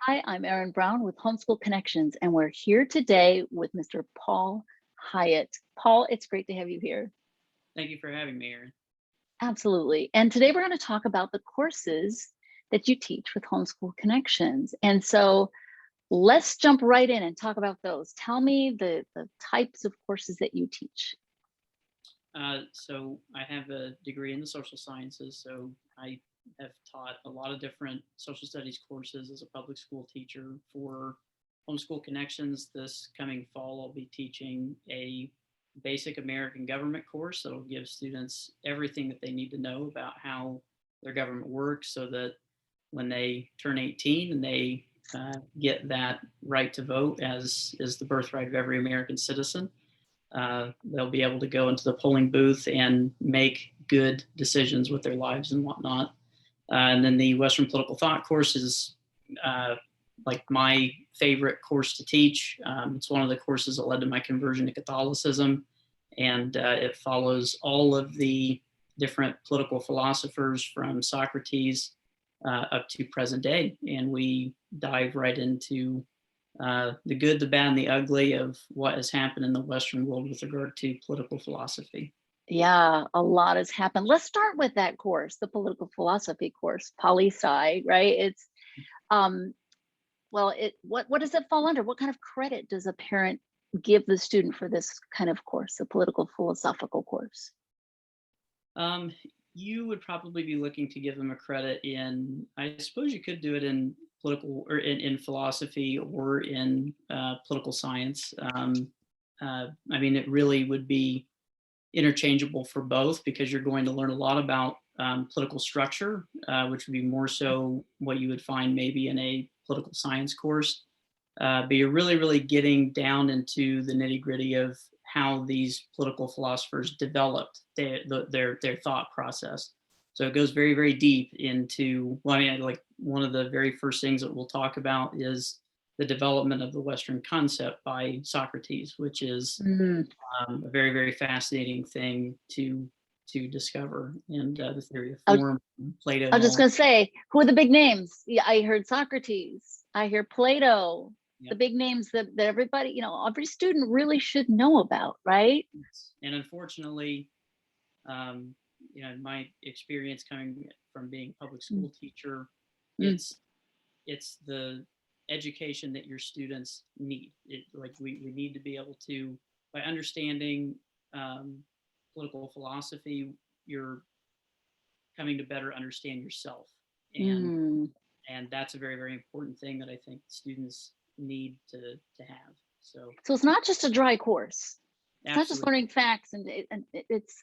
Hi, I'm Erin Brown with Homeschool Connections, and we're here today with Mr. Paul Hyatt. Paul, it's great to have you here. Thank you for having me, Erin. Absolutely. And today we're going to talk about the courses that you teach with Homeschool Connections. And so let's jump right in and talk about those. Tell me the types of courses that you teach. So I have a degree in the social sciences, so I have taught a lot of different social studies courses as a public school teacher. For Homeschool Connections, this coming fall, I'll be teaching a basic American government course that'll give students everything that they need to know about how their government works so that when they turn 18 and they get that right to vote, as is the birthright of every American citizen, they'll be able to go into the polling booth and make good decisions with their lives and whatnot. And then the Western Political Thought course is like my favorite course to teach. It's one of the courses that led to my conversion to Catholicism, and it follows all of the different political philosophers from Socrates up to present day. And we dive right into the good, the bad, and the ugly of what has happened in the Western world with regard to political philosophy. Yeah, a lot has happened. Let's start with that course, the political philosophy course, poli-sci, right? It's well, what does it fall under? What kind of credit does a parent give the student for this kind of course, the political philosophical course? You would probably be looking to give them a credit in, I suppose you could do it in political or in philosophy or in political science. I mean, it really would be interchangeable for both because you're going to learn a lot about political structure, which would be more so what you would find maybe in a political science course. But you're really getting down into the nitty gritty of how these political philosophers developed their thought process. So it goes very deep into, well, I mean, like one of the very first things that we'll talk about is the development of the Western concept by Socrates, which is a very fascinating thing to discover, and the theory of form, Plato. I was just going to say, who are the big names? Yeah, I heard Socrates. I hear Plato. Yep. The big names that everybody, every student really should know about, right? And unfortunately, in my experience coming from being a public school teacher, it's the education that your students need. We need to be able to, by understanding political philosophy, you're coming to better understand yourself, and that's a very important thing that I think students need to have. So it's not just a dry course. It's absolutely. Not just learning facts, and it's,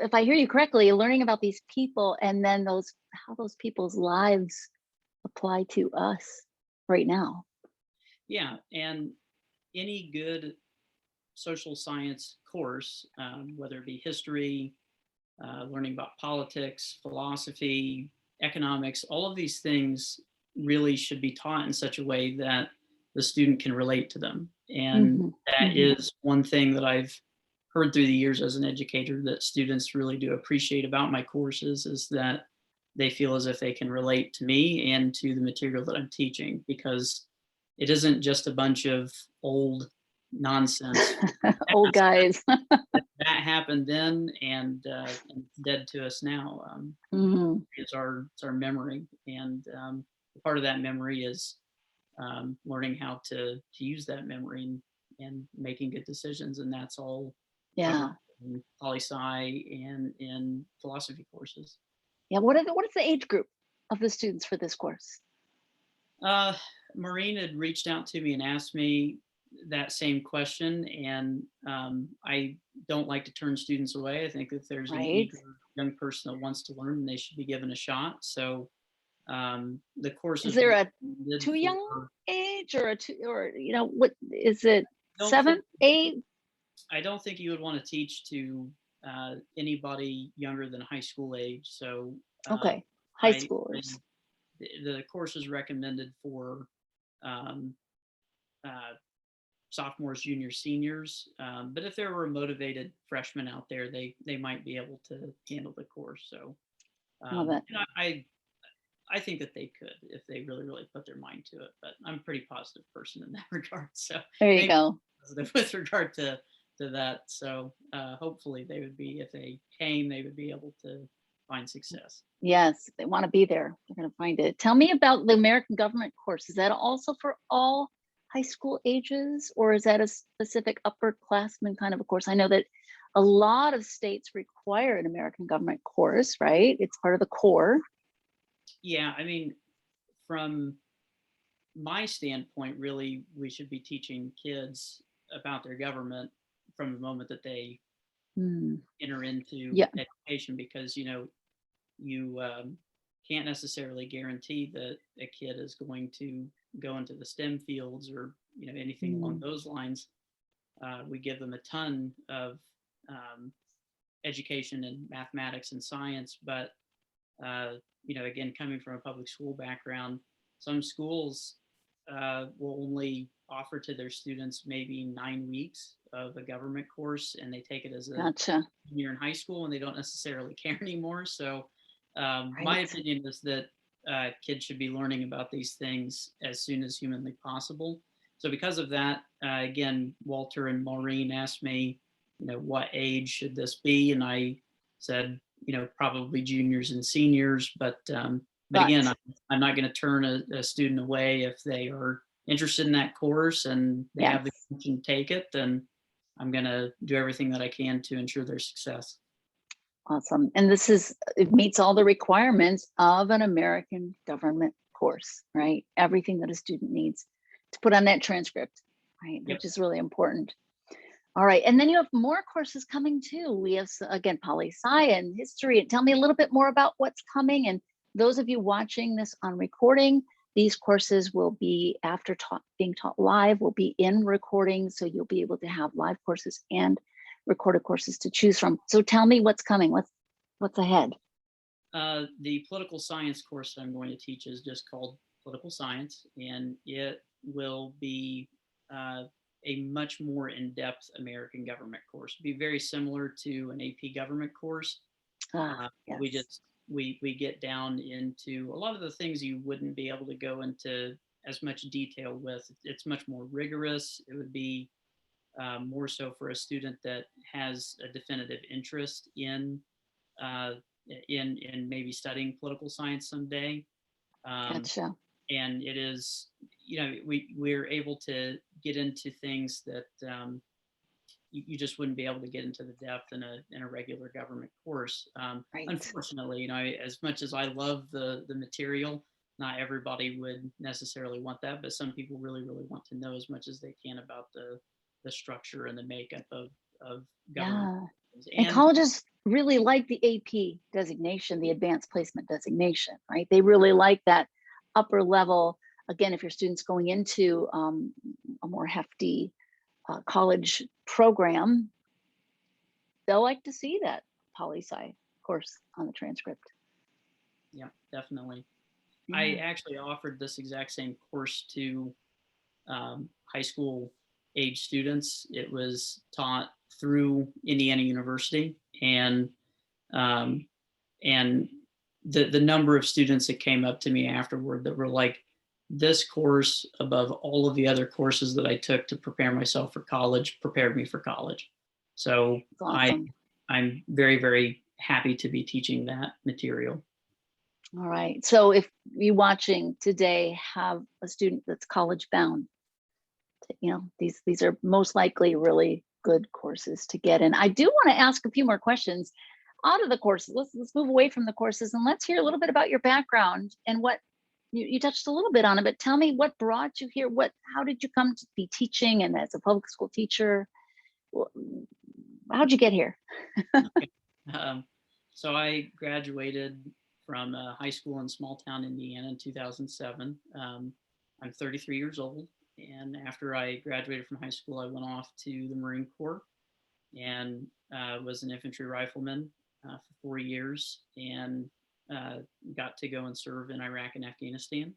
if I hear you correctly, learning about these people and then how those people's lives apply to us right now. Yeah, and any good social science course, whether it be history, learning about politics, philosophy, economics, all of these things really should be taught in such a way that the student can relate to them. And that is one thing that I've heard through the years as an educator that students really do appreciate about my courses, is that they feel as if they can relate to me and to the material that I'm teaching, because it isn't just a bunch of old nonsense. Old guys. That happened then, and it's dead to us now. It's our memory, and part of that memory is learning how to use that memory and making good decisions, and that's all. Yeah. In poli-sci and in philosophy courses. Yeah. What is the age group of the students for this course? Maureen had reached out to me and asked me that same question, and I don't like to turn students away. I think if there's an eager young person that wants to learn, they should be given a shot. So the course is there a too young age or what is it? 7, 8? I don't think you would want to teach to anybody younger than high school age. So okay, high schoolers. The course is recommended for sophomores, juniors, seniors. But if there were motivated freshmen out there, they might be able to handle the course. So I think that they could if they really, really put their mind to it. But I'm a pretty positive person in that regard. So There you maybe go. positive with regard to that. So hopefully they would be, if they came, they would be able to find success. Yes, if they want to be there, they're going to find it. Tell me about the American government course. Is that also for all high school ages, or is that a specific upperclassman kind of a course? I know that a lot of states require an American government course, right? It's part of the core. Yeah, I mean, from my standpoint, really, we should be teaching kids about their government from the moment that they Hmm. enter into Yeah, education, because you can't necessarily guarantee that a kid is going to go into the STEM fields or anything along mm, those lines. We give them a ton of um, education in mathematics and science, but again, coming from a public school background, some schools will only offer to their students maybe 9 weeks of a government course, and they take it as a gotcha. junior in high school, and they don't necessarily care anymore. So, my Right. opinion is that kids should be learning about these things as soon as humanly possible. So, because of that, again, Walter and Maureen asked me, what age should this be? And I said, probably juniors and seniors. But again, But I'm not going to turn a student away if they are interested in that course and they have the yes, intention to take it. Then I'm going to do everything that I can to ensure their success. awesome. And it meets all the requirements of an American government course, right? Everything that a student needs to put on that transcript, right? Yep. Which is really important. All right. And then you have more courses coming too. We have, again, poli-sci and history. And tell me a little bit more about what's coming. And those of you watching this on recording, these courses will be, after being taught live, will be in recording. So you'll be able to have live courses and recorded courses to choose from. So tell me what's coming. What's ahead? The political science course that I'm going to teach is just called political science, and it will be a much more in-depth American government course. It'll be very similar to an AP government course. Ah, We yes. just we get down into a lot of the things you wouldn't be able to go into as much detail with. It's much more rigorous. It would be more so for a student that has a definitive interest uh, in maybe studying political science someday. Um, Gotcha. and it is, we're able to get into things that you just wouldn't be able to get into the depth in a regular government course. Right. Unfortunately, as much as I love the material, not everybody would necessarily want that, but some people really, really want to know as much as they can about the structure and the makeup of government. Yeah. And And colleges really like the AP designation, the advanced placement designation, right? They really like that upper level. Again, if your student's going into a more hefty college program, they'll like to see that poli-sci course on the transcript. yeah, definitely. I Yeah. actually offered this exact same course to high school age students. It was taught through Indiana University, um, and the number of students that came up to me afterward that were like, this course above all of the other courses that I took to prepare myself for college prepared me for college. So It's I awesome. I'm very, very happy to be teaching that material. All right. So if you watching today have a student that's college bound, these are most likely really good courses to get in. I do want to ask a few more questions out of the courses. Let's move away from the courses and let's hear a little bit about your background and what you touched a little bit on it, but tell me what brought you here. How did you come to be teaching and as a public school teacher? How'd you get here? Okay. Um, so I graduated from high school in small town Indiana in 2007. I'm 33 years old, and after I graduated from high school, I went off to the Marine Corps and was an infantry rifleman for 4 years, and uh, got to go and serve in Iraq and Afghanistan.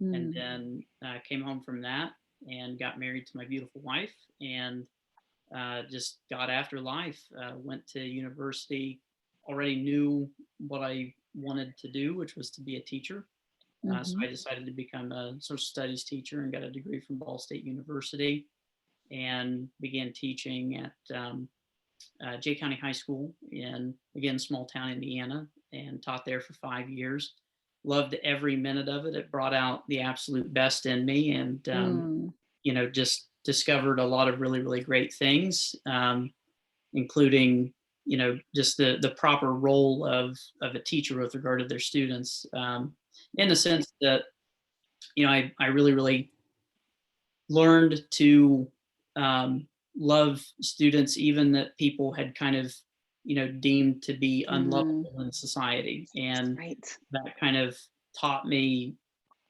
And Hmm, then came home from that and got married to my beautiful wife, and just got after life. Went to university, already knew what I wanted to do, which was to be a teacher. So I decided to become a social studies teacher and got a degree from Ball State University and began teaching at Jay County High School in, again, small town Indiana, and taught there for 5 years. Loved every minute of it. It brought out the absolute best in me, and just discovered a lot of really, really great things, including, just the proper role of a teacher with regard to their students, in the sense that, I really, really learned to love students, even that people had kind of, deemed to be unlovable in society. And Right. that kind of taught me,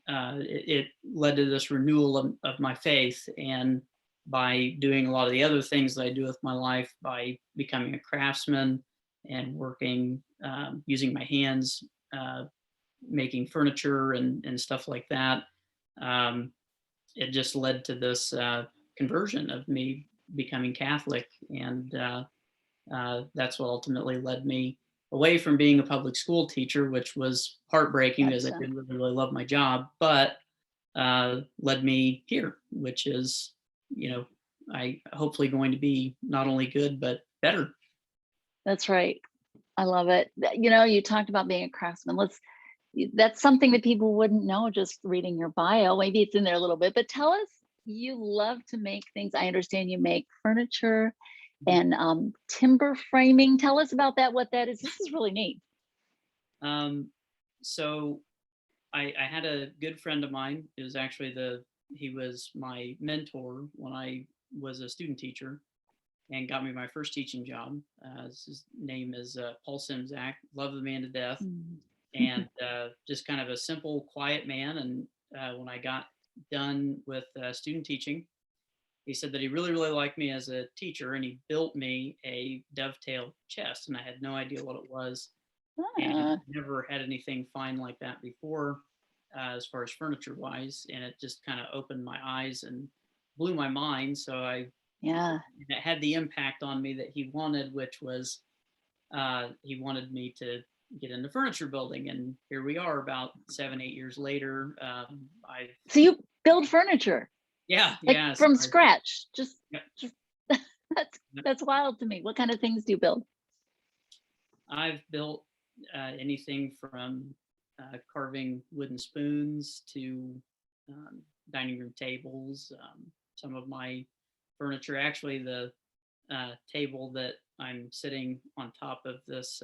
it led to this renewal of my faith. And by doing a lot of the other things that I do with my life, by becoming a craftsman and working, using my hands, making furniture and stuff like that, it just led to this conversion of me becoming Catholic. And that's what ultimately led me away from being a public school teacher, which was heartbreaking because I Gotcha. did really, really love my job, but led me here, which is, I hopefully going to be not only good, but better. That's right. I love it. You talked about being a craftsman. That's something that people wouldn't know just reading your bio. Maybe it's in there a little bit, but tell us, you love to make things. I understand you make furniture and timber framing. Tell us about that, what that is. This is really neat. So I had a good friend of mine. It was actually he was my mentor when I was a student teacher and got me my first teaching job. His name is Paul Simzak. Love the man to death. And just kind of a simple, quiet man. And when I got done with student teaching, he said that he really, really liked me as a teacher, and he built me a dovetail chest, and I had no idea what it was. And never had anything fine like that before, as far as furniture wise. And it just kind of opened my eyes and blew my mind. So it had the impact on me that he wanted, which was he wanted me to get into furniture building. And here we are about 7-8 years later. So you build furniture? Yeah. From scratch? Just Yep. that's wild to me. What kind of things do you build? I've built anything from carving wooden spoons to dining room tables. Some of my furniture, actually, the table that I'm sitting on top of this,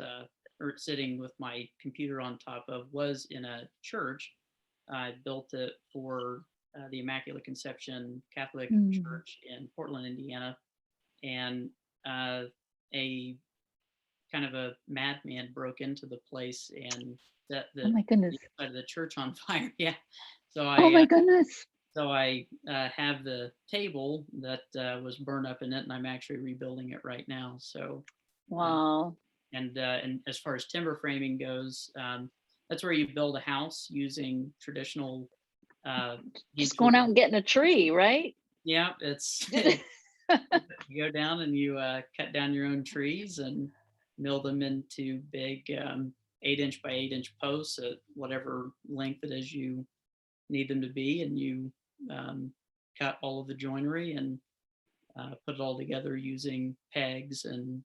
or sitting with my computer on top of, was in a church. I built it for the Immaculate Conception Catholic Church in Portland, Indiana. And a kind of a madman broke into the place and set the Oh my goodness. inside of the church on fire. Yeah. So Oh my goodness. So I have the table that was burned up in it, and I'm actually rebuilding it right now. So wow. And as far as timber framing goes, that's where you build a house using traditional. Just going out and getting a tree, right? Yeah, it's you go down and you cut down your own trees and mill them into big 8-inch by 8-inch posts at whatever length it is you need them to be, and you cut all of the joinery and put it all together using pegs and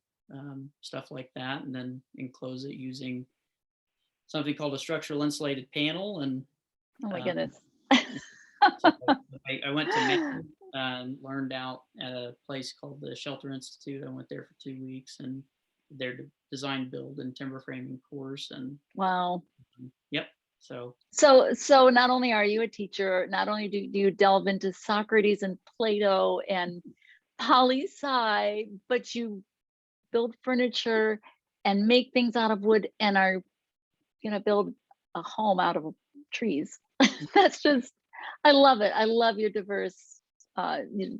stuff like that, and then enclose it using something called a structural insulated panel. And oh my goodness. So I went to Maine and learned out at a place called the Shelter Institute. I went there for 2 weeks and their design, build, and timber framing course. And wow. Yep. So not only are you a teacher, not only do you delve into Socrates and Plato and poli-sci, but you build furniture and make things out of wood and are going to build a home out of trees. That's just, I love it. I love your diverse,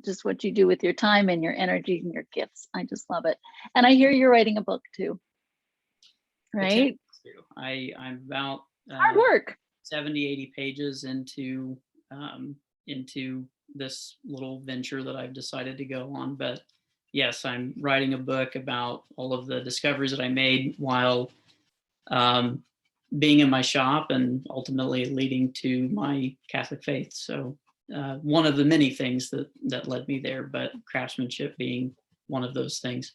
just what you do with your time and your energy and your gifts. I just love it. And I hear you're writing a book too, right? I'm about hard work. 70-80 pages into this little venture that I've decided to go on. But yes, I'm writing a book about all of the discoveries that I made while being in my shop and ultimately leading to my Catholic faith. So one of the many things that led me there, but craftsmanship being one of those things.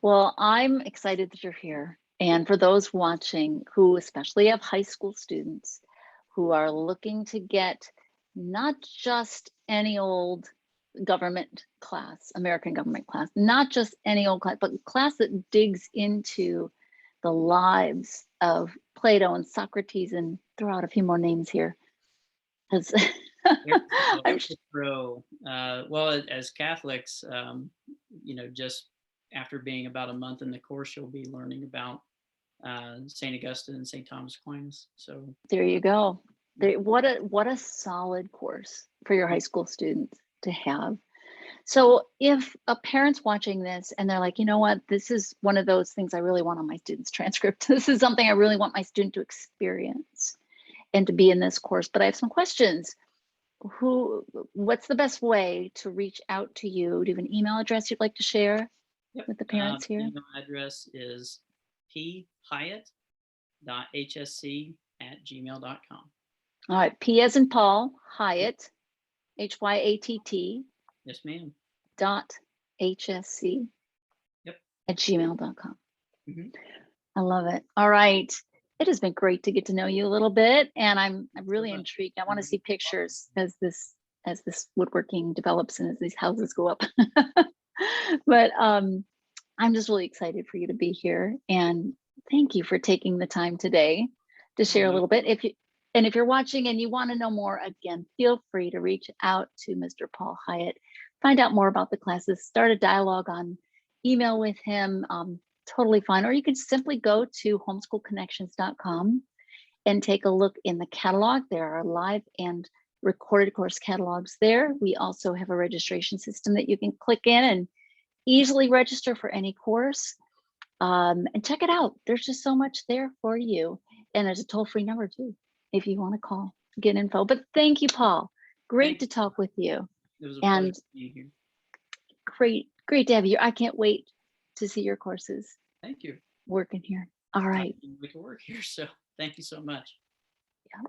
Well, I'm excited that you're here. And for those watching who especially have high school students who are looking to get not just any old government class, American government class, not just any old class, but class that digs into the lives of Plato and Socrates, and throw out a few more names here. I'm Well, as Catholics, just after being about a month in the course, you'll be learning about St. Augustine and St. Thomas Aquinas. So there you go. What a solid course for your high school students to have. So if a parent's watching this and they're like, you know what, this is one of those things I really want on my student's transcript. This is something I really want my student to experience and to be in this course, but I have some questions. What's the best way to reach out to you? Do you have an email address you'd like to share with the parents here? Email address is phyatt.hsc@gmail.com. All right, P as in Paul, Hyatt, HYATT. Yes, ma'am. .hsc Yep. at gmail.com. Mm-hmm. I love it. All right. It has been great to get to know you a little bit, and I'm really intrigued. I want to see pictures as this woodworking develops and as these houses go up. But I'm just really excited for you to be here, and thank you for taking the time today to share a little bit. If you're watching and you want to know more, again, feel free to reach out to Mr. Paul Hyatt, find out more about the classes, start a dialogue on email with him. Totally fine. Or you could simply go to homeschoolconnections.com and take a look in the catalog. There are live and recorded course catalogs there. We also have a registration system that you can click in and easily register for any course. And check it out. There's just so much there for you. And there's a toll-free number too, if you want to call, get info. But thank you, Paul. Great to talk with you. It was a pleasure being here. Great to have you. I can't wait to see your courses. Thank you. Working here. All right. I can't wait to work here. So thank you so much. Yeah.